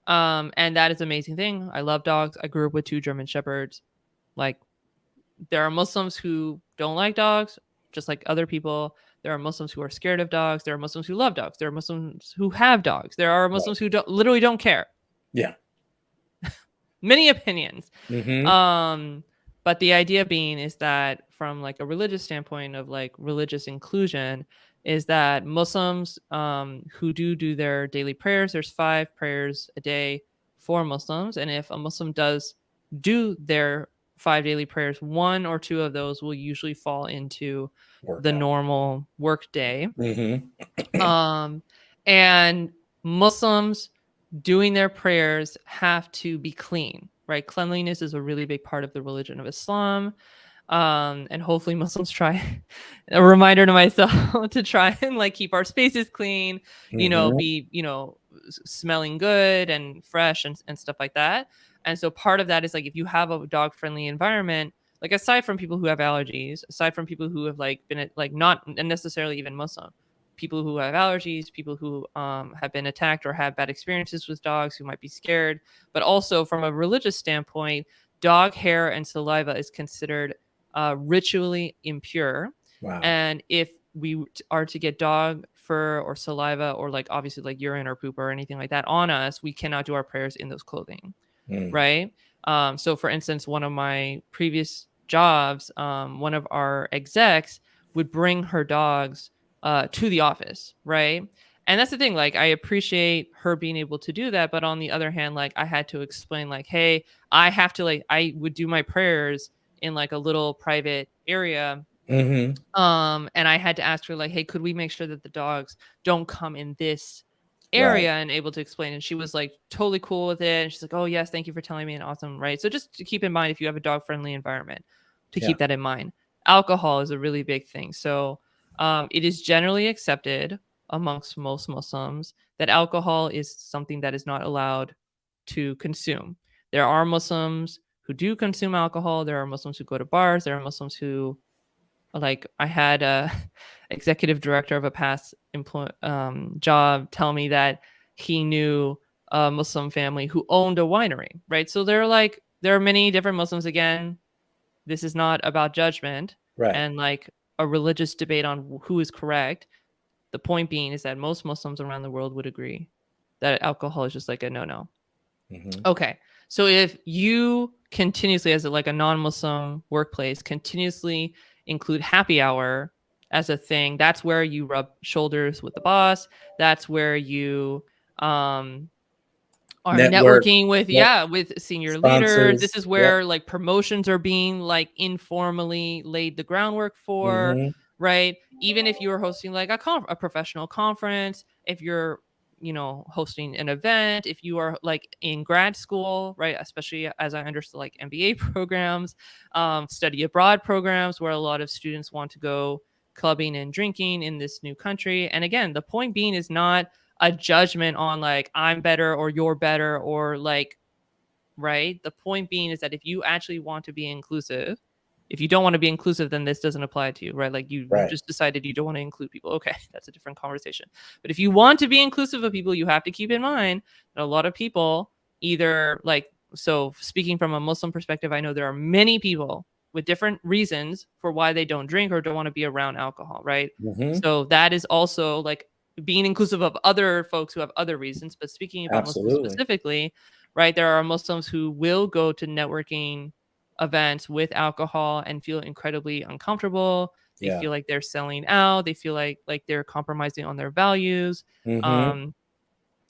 And that is an amazing thing. I love dogs. I grew up with 2 German Shepherds. Like, there are Muslims who don't like dogs, just like other people. There are Muslims who are scared of dogs. There are Muslims who love dogs. There are Muslims who have dogs. There are Right. Muslims who literally don't care. Yeah. Many opinions. Mm-hmm. Um, but the idea being is that from like a religious standpoint of like religious inclusion is that Muslims who do their daily prayers, there's 5 prayers a day for Muslims. And if a Muslim does do their 5 daily prayers, 1 or 2 of those will usually fall into the Workout. normal work day. Mm-hmm. Um, and Muslims doing their prayers have to be clean, right? Cleanliness is a really big part of the religion of Islam. And hopefully Muslims try a reminder to myself to try and like keep our spaces clean, Mm-hmm. be, smelling good and fresh and stuff like that. And so part of that is like, if you have a dog friendly environment, like aside from people who have allergies, aside from people who have like been like not necessarily even Muslim, people who have allergies, people who have been attacked or have bad experiences with dogs who might be scared, but also from a religious standpoint, dog hair and saliva is considered ritually impure. Wow. And if we are to get dog fur or saliva or like obviously like urine or poop or anything like that on us, we cannot do our prayers in those clothing, Mm. right? So for instance, one of my previous jobs, one of our execs would bring her dogs to the office, right? And that's the thing, like I appreciate her being able to do that, but on the other hand, like I had to explain like, hey, I have to like I would do my prayers in like a little private area. Mm-hmm. And I had to ask her like, hey, could we make sure that the dogs don't come in this Right. area, and able to explain. And she was like totally cool with it. And she's like, oh yes, thank you for telling me, and awesome, right? So just to keep in mind, if you have a dog friendly environment, to Yeah. keep that in mind. Alcohol is a really big thing. So it is generally accepted amongst most Muslims that alcohol is something that is not allowed to consume. There are Muslims who do consume alcohol. There are Muslims who go to bars. There are Muslims who, like, I had a executive director of a past job tell me that he knew a Muslim family who owned a winery, right? So there are many different Muslims. Again, this is not about judgment Right. and like a religious debate on who is correct. The point being is that most Muslims around the world would agree that alcohol is just like a no. Mm-hmm. Okay. So if you continuously, as like a non-Muslim workplace, continuously include happy hour as a thing, that's where you rub shoulders with the boss. That's where you um are Network. networking with, Yep. with senior leaders. This Sponsors. is Yep. where like promotions are being like informally laid the groundwork for, Mm-hmm. right? Even if you're hosting like a professional conference, if you're hosting an event, if you are like in grad school, right? Especially as I understand, like MBA programs, study abroad programs where a lot of students want to go clubbing and drinking in this new country. And again, the point being is not a judgment on like I'm better or you're better or like, right? The point being is that if you actually want to be inclusive, if you don't want to be inclusive, then this doesn't apply to you, right? Like you Right. just decided you don't want to include people. Okay, that's a different conversation. But if you want to be inclusive of people, you have to keep in mind that a lot of people either like, so speaking from a Muslim perspective, I know there are many people with different reasons for why they don't drink or don't want to be around alcohol, right? Mm-hmm. So that is also like being inclusive of other folks who have other reasons. But speaking about Muslims Absolutely. specifically, right, there are Muslims who will go to networking events with alcohol and feel incredibly uncomfortable. They Yeah. feel like they're selling out. They feel like they're compromising on their values. Mm-hmm. Um,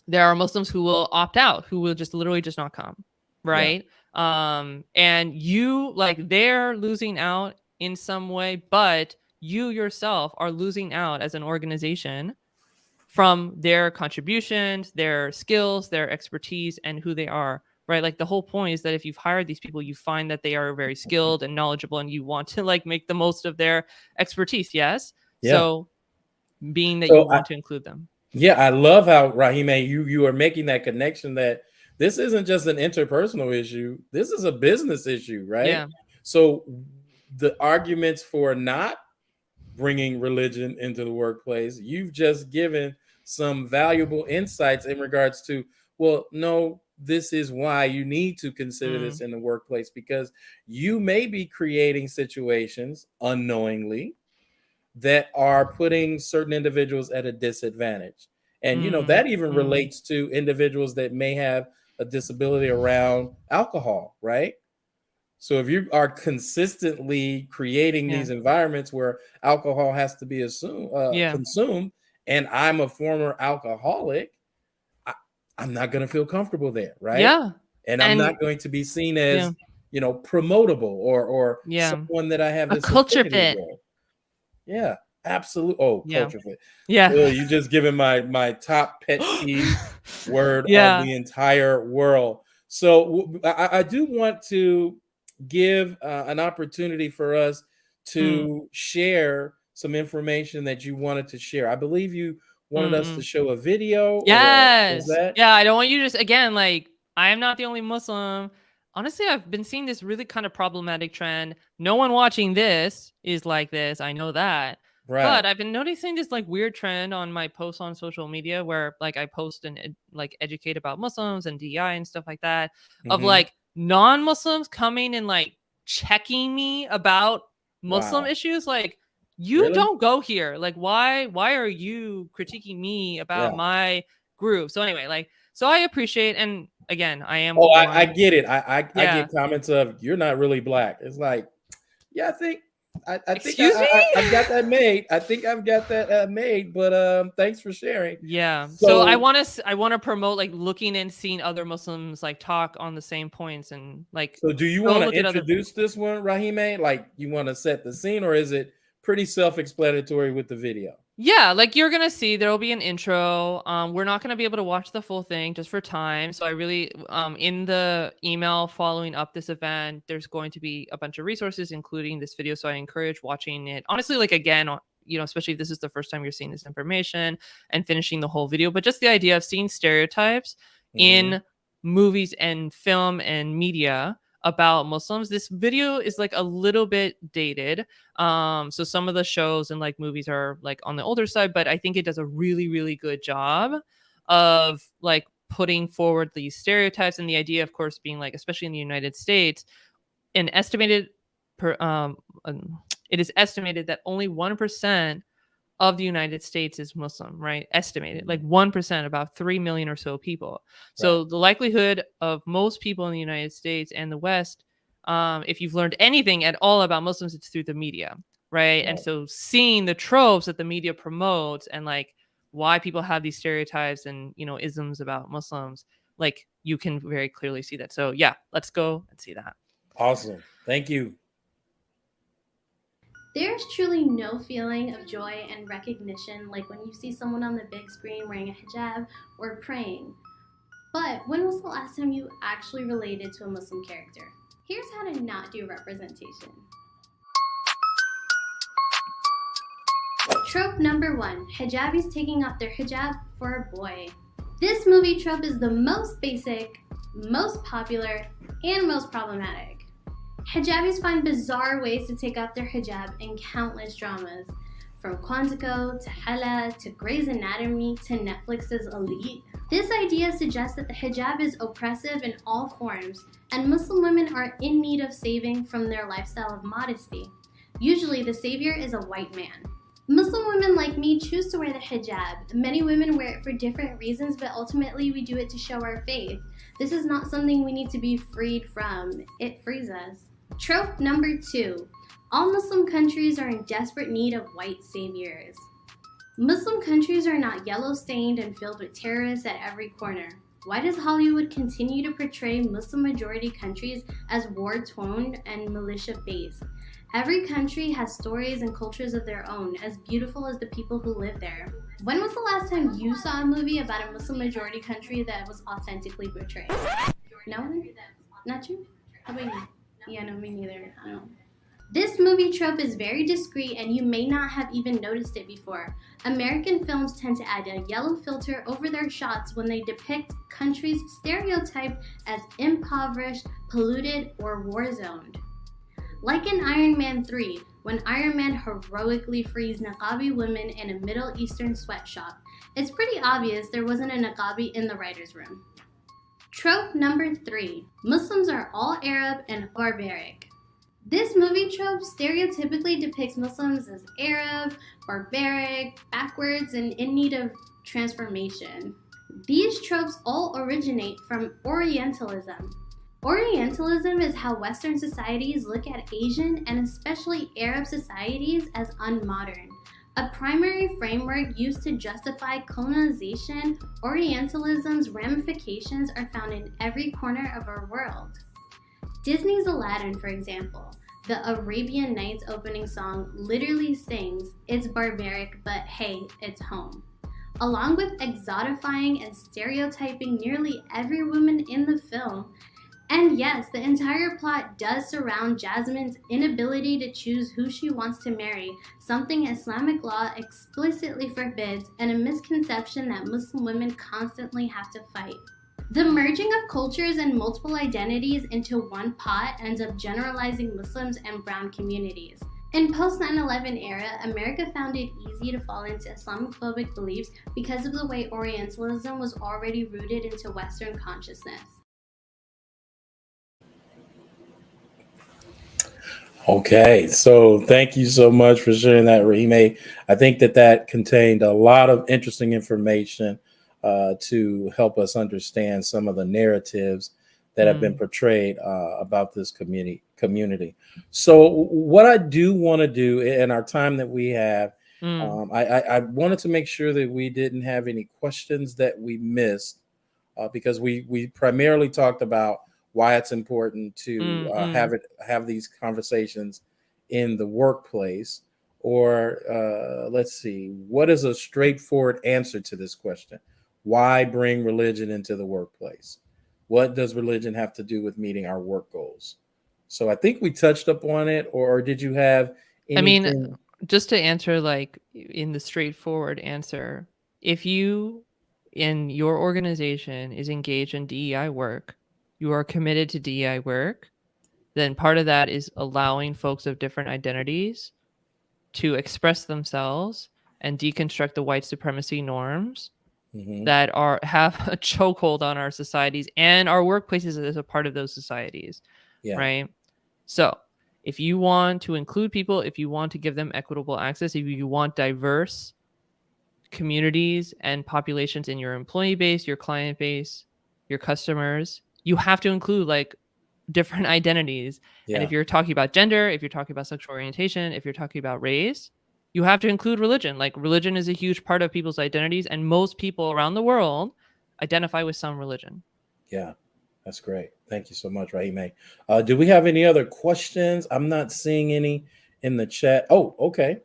there are Muslims who will opt out, who will just literally just not come, Yeah. right? And you like they're losing out in some way, but you yourself are losing out as an organization from their contributions, their skills, their expertise, and who they are right? Like the whole point is that if you've hired these people, you find that they are very skilled and knowledgeable, and you want to like make the most of their expertise. Yes. Yeah. So being that you So want to include them. yeah, I love how Rahimeh, you are making that connection that this isn't just an interpersonal issue. This is a business issue, right? Yeah. So the arguments for not bringing religion into the workplace, you've just given some valuable insights in regards to, well, no, this is why you need to consider this in the workplace, because you may be creating situations unknowingly that are putting certain individuals at a disadvantage. And that even relates to individuals that may have a disability around alcohol, right? So if you are consistently creating these environments where alcohol has to be consumed, and I'm a former alcoholic, I'm not going to feel comfortable there, right? Yeah. And I'm not going to be seen as, promotable or someone that I have a this culture affinity fit. with. Yeah, absolutely. Oh, culture fit. Yeah. You just given my top pet peeve word of Yeah. the entire world. So I do want to give an opportunity for us to share some information that you wanted to share. I believe you wanted us to show a video. Or is Yes. that? Yeah, I don't want you to just again, like, I am not the only Muslim. Honestly, I've been seeing this really kind of problematic trend. No one watching this is like this. I know that. Right. But I've been noticing this like weird trend on my posts on social media where like I post and like educate about Muslims and DEI and stuff like that, of Mm-hmm. like non-Muslims coming and like checking me about Muslim Wow. issues. Like, you Really? don't go here. Like, why are you critiquing me about my group? So anyway, like, so I appreciate, and again, I am I get it. I get comments of, you're not really black. It's like, yeah, I think excuse me, I've got that made. I think I've got that made, but thanks for sharing. Yeah. So I want to promote like looking and seeing other Muslims like talk on the same points, and like, so do you want to introduce this one, Rahimeh? Like, you want to set the scene, or is it pretty self-explanatory with the video? Yeah, like you're gonna see there'll be an intro. We're not gonna be able to watch the full thing just for time. So I really in the email following up this event, there's going to be a bunch of resources, including this video. So I encourage watching it. Honestly, like again, especially if this is the first time you're seeing this information, and finishing the whole video. But just the idea of seeing stereotypes in movies and film and media about Muslims. This video is like a little bit dated. So some of the shows and like movies are like on the older side, but I think it does a really, really good job of like putting forward these stereotypes, and the idea, of course, being like, especially in the United States, an estimated it is estimated that only 1% of the United States is Muslim, right? Estimated like 1%, about 3 million or so people. So the likelihood of most people in the United States and the West, if you've learned anything at all about Muslims, it's through the media, right? And so seeing the tropes that the media promotes, and like why people have these stereotypes and, isms about Muslims, like you can very clearly see that. So yeah, let's go and see that. Awesome. Thank you. There's truly no feeling of joy and recognition like when you see someone on the big screen wearing a hijab or praying. But when was the last time you actually related to a Muslim character? Here's how to not do representation. Trope number 1, hijabis taking off their hijab for a boy. This movie trope is the most basic, most popular, and most problematic. Hijabis find bizarre ways to take off their hijab in countless dramas, from Quantico to Hella to Grey's Anatomy to Netflix's Elite. This idea suggests that the hijab is oppressive in all forms, and Muslim women are in need of saving from their lifestyle of modesty. Usually the savior is a white man. Muslim women like me choose to wear the hijab. Many women wear it for different reasons, but ultimately we do it to show our faith. This is not something we need to be freed from. It frees us. Trope number 2. All Muslim countries are in desperate need of white saviors. Muslim countries are not yellow-stained and filled with terrorists at every corner. Why does Hollywood continue to portray Muslim-majority countries as war-torn and militia-based? Every country has stories and cultures of their own, as beautiful as the people who live there. When was the last time you saw a movie about a Muslim-majority country that was authentically portrayed? No? Not true? How about you? Yeah, no, me neither. I don't know. This movie trope is very discreet and you may not have even noticed it before. American films tend to add a yellow filter over their shots when they depict countries stereotyped as impoverished, polluted, or war-zoned. Like in Iron Man 3, when Iron Man heroically frees niqabi women in a Middle Eastern sweatshop, it's pretty obvious there wasn't a niqabi in the writer's room. Trope number 3. Muslims are all Arab and barbaric. This movie trope stereotypically depicts Muslims as Arab, barbaric, backwards, and in need of transformation. These tropes all originate from Orientalism. Orientalism is how Western societies look at Asian and especially Arab societies as unmodern. A primary framework used to justify colonization, Orientalism's ramifications are found in every corner of our world. Disney's Aladdin, for example, the Arabian Nights opening song literally sings, "It's barbaric, but hey, it's home." Along with exotifying and stereotyping nearly every woman in the film. And yes, the entire plot does surround Jasmine's inability to choose who she wants to marry, something Islamic law explicitly forbids, and a misconception that Muslim women constantly have to fight. The merging of cultures and multiple identities into one pot ends up generalizing Muslims and brown communities. In post 9/11 era, America found it easy to fall into Islamophobic beliefs because of the way Orientalism was already rooted into Western consciousness. Okay, so thank you so much for sharing that, Rahimeh. I think that contained a lot of interesting information to help us understand some of the narratives that have been portrayed about this community. So what I do want to do in our time that we have, I wanted to make sure that we didn't have any questions that we missed because we primarily talked about why it's important to have these conversations in the workplace. Or let's see, what is a straightforward answer to this question? Why bring religion into the workplace? What does religion have to do with meeting our work goals? So I think we touched up on it, or did you have anything? I mean, just to answer like in the straightforward answer, if you in your organization is engaged in DEI work, you are committed to DEI work, then part of that is allowing folks of different identities to express themselves and deconstruct the white supremacy norms that have a chokehold on our societies and our workplaces as a part of those societies. Yeah. Right. So if you want to include people, if you want to give them equitable access, if you want diverse communities and populations in your employee base, your client base, your customers, you have to include like different identities. Yeah. And if you're talking about gender, if you're talking about sexual orientation, if you're talking about race, you have to include religion. Like religion is a huge part of people's identities, and most people around the world identify with some religion. Yeah, that's great. Thank you so much, Rahimeh. Do we have any other questions? I'm not seeing any in the chat. Oh, okay.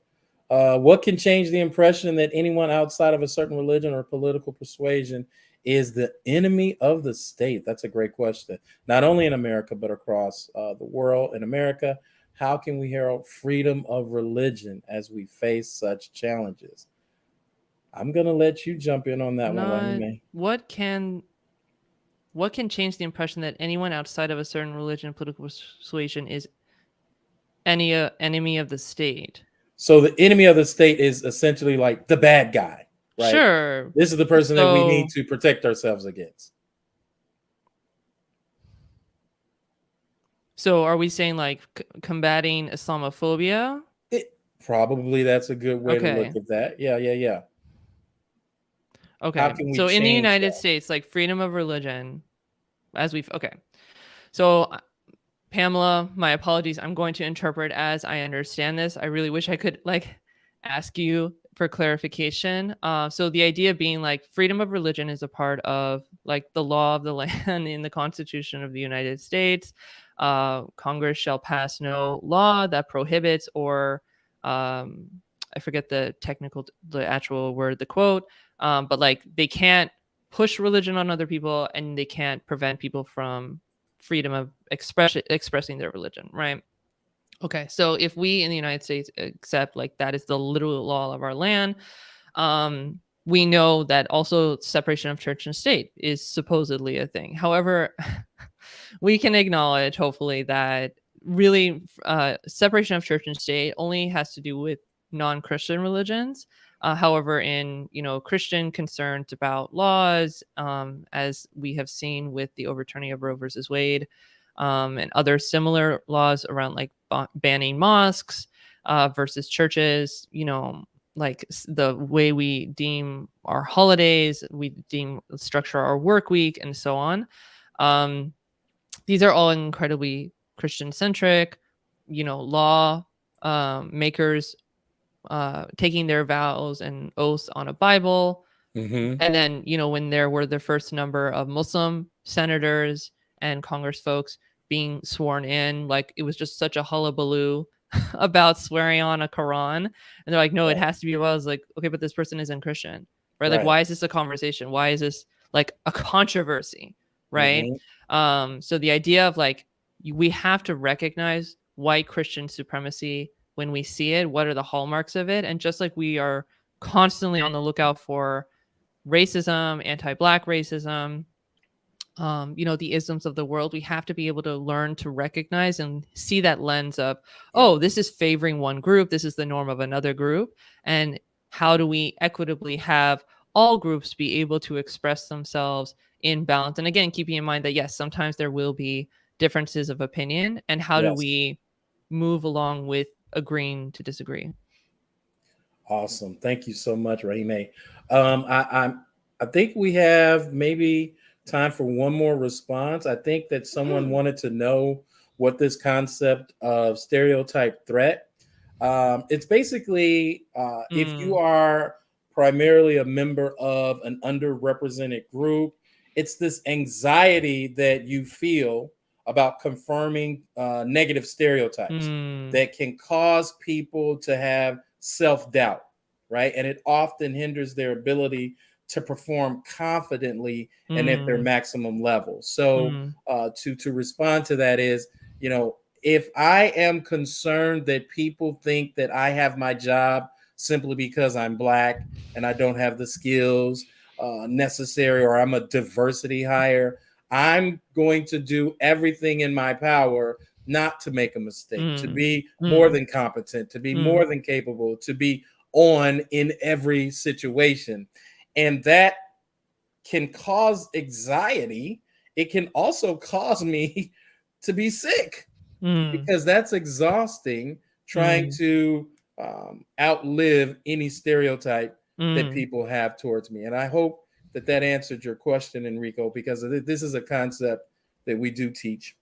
What can change the impression that anyone outside of a certain religion or political persuasion is the enemy of the state? That's a great question. Not only in America, but across the world. In America, how can we herald freedom of religion as we face such challenges? I'm going to let you jump in on that one, Rahimeh. What can change the impression that anyone outside of a certain religion and political persuasion is any enemy of the state? So the enemy of the state is essentially like the bad guy, right? Sure. This is the person that we need to protect ourselves against. So are we saying like combating Islamophobia? Probably that's a good way to look at that. Yeah. Okay. How can we so in the United that? States, like freedom of religion, So Pamela, my apologies. I'm going to interpret as I understand this. I really wish I could like ask you for clarification. So the idea being like freedom of religion is a part of like the law of the land in the Constitution of the United States. Congress shall pass no law that prohibits or I forget the actual word, the quote, but like they can't push religion on other people, and they can't prevent people from freedom of expressing their religion, right? Okay, so if we in the United States accept like that is the literal law of our land, we know that also separation of church and state is supposedly a thing. However, we can acknowledge, hopefully, that really separation of church and state only has to do with non-Christian religions. However, in Christian concerns about laws, as we have seen with the overturning of Roe versus Wade, and other similar laws around like banning mosques versus churches, like the way we deem our holidays, we structure our work week, and so on. These are all incredibly Christian centric, law makers taking their vows and oaths on a Bible. Mm-hmm. And then, when there were the first number of Muslim senators and Congress folks being sworn in, like it was just such a hullabaloo about swearing on a Quran. And they're like, no, it has to be. Well, I was like, okay, but this person isn't Christian, right? Like, why is this a conversation? Why is this like a controversy, right? So the idea of like, we have to recognize white Christian supremacy when we see it. What are the hallmarks of it? And just like we are constantly on the lookout for racism, anti-Black racism, the isms of the world, we have to be able to learn to recognize and see that lens of, oh, this is favoring one group, this is the norm of another group, and how do we equitably have all groups be able to express themselves in balance? And again, keeping in mind that yes, sometimes there will be differences of opinion, and how do we move along with agreeing to disagree? Awesome. Thank you so much, Rahimeh. I think we have maybe time for one more response. I think that someone wanted to know what this concept of stereotype threat. It's basically if you are primarily a member of an underrepresented group, it's this anxiety that you feel about confirming negative stereotypes that can cause people to have self-doubt, right? And it often hinders their ability to perform confidently and at their maximum level. So to respond to that is, if I am concerned that people think that I have my job simply because I'm Black and I don't have the skills necessary, or I'm a diversity hire, I'm going to do everything in my power not to make a mistake, to be more than competent, to be more than capable, to be on in every situation. And that can cause anxiety. It can also cause me to be sick because that's exhausting, trying to outlive any stereotype that people have towards me. And I hope that answered your question, Enrico, because this is a concept that we do teach.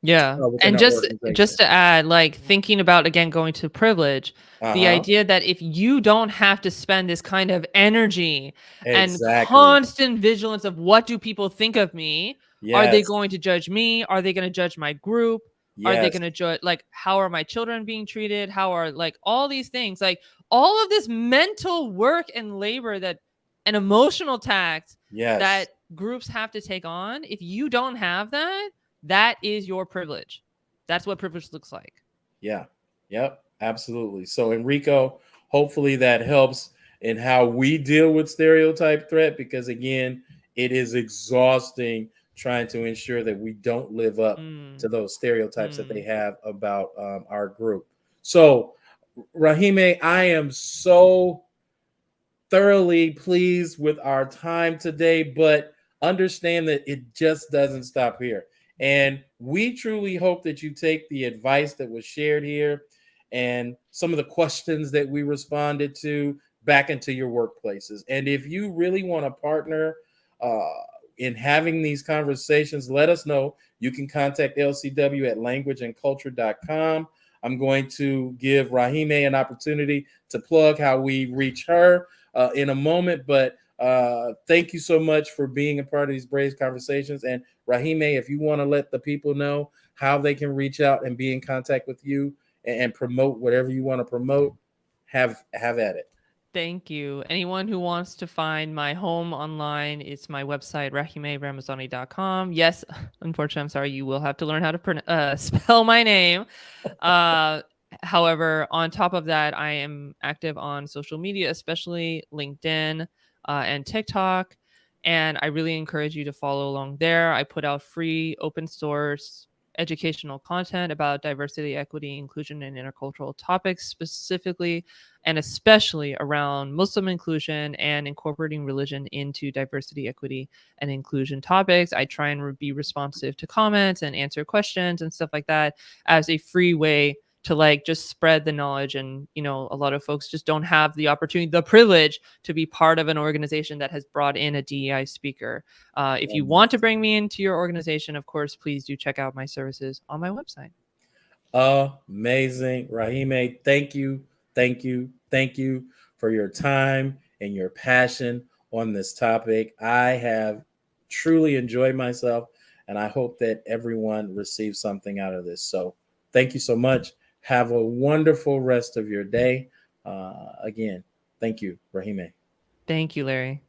Yeah. And just to add, like thinking about, again, going to privilege, the idea that if you don't have to spend this kind of energy and constant vigilance of what do people think of me, are they going to judge me? Are they going to judge my group? Are they going to judge, like, how are my children being treated? How are, like, all these things, like all of this mental work and labor and emotional tax that groups have to take on. If you don't have that, that is your privilege. That's what privilege looks like. Yeah. Yep. Absolutely. So Enrico, hopefully that helps in how we deal with stereotype threat, because again, it is exhausting trying to ensure that we don't live up to those stereotypes that they have about our group. So Rahimeh, I am so thoroughly pleased with our time today, but understand that it just doesn't stop here. And we truly hope that you take the advice that was shared here and some of the questions that we responded to back into your workplaces. And if you really want to partner in having these conversations, let us know. You can contact LCW at languageandculture.com. I'm going to give Rahimeh an opportunity to plug how we reach her in a moment, but thank you so much for being a part of these brave conversations. And Rahimeh, if you want to let the people know how they can reach out and be in contact with you and promote whatever you want to promote, have at it. Thank you. Anyone who wants to find my home online, it's my website, rahimehramizany.com. Yes, unfortunately, I'm sorry, you will have to learn how to spell my name. Uh, However, on top of that, I am active on social media, especially LinkedIn and TikTok. And I really encourage you to follow along there. I put out free open source educational content about diversity, equity, inclusion, and intercultural topics, specifically and especially around Muslim inclusion and incorporating religion into diversity, equity, and inclusion topics. I try and be responsive to comments and answer questions and stuff like that as a free way to like just spread the knowledge. And a lot of folks just don't have the opportunity, the privilege to be part of an organization that has brought in a DEI speaker. If you want to bring me into your organization, of course, please do check out my services on my website. Amazing. Rahimeh, thank you for your time and your passion on this topic. I have truly enjoyed myself, and I hope that everyone receives something out of this. So thank you so much. Have a wonderful rest of your day. Again, thank you, Rahimeh. Thank you, Larry.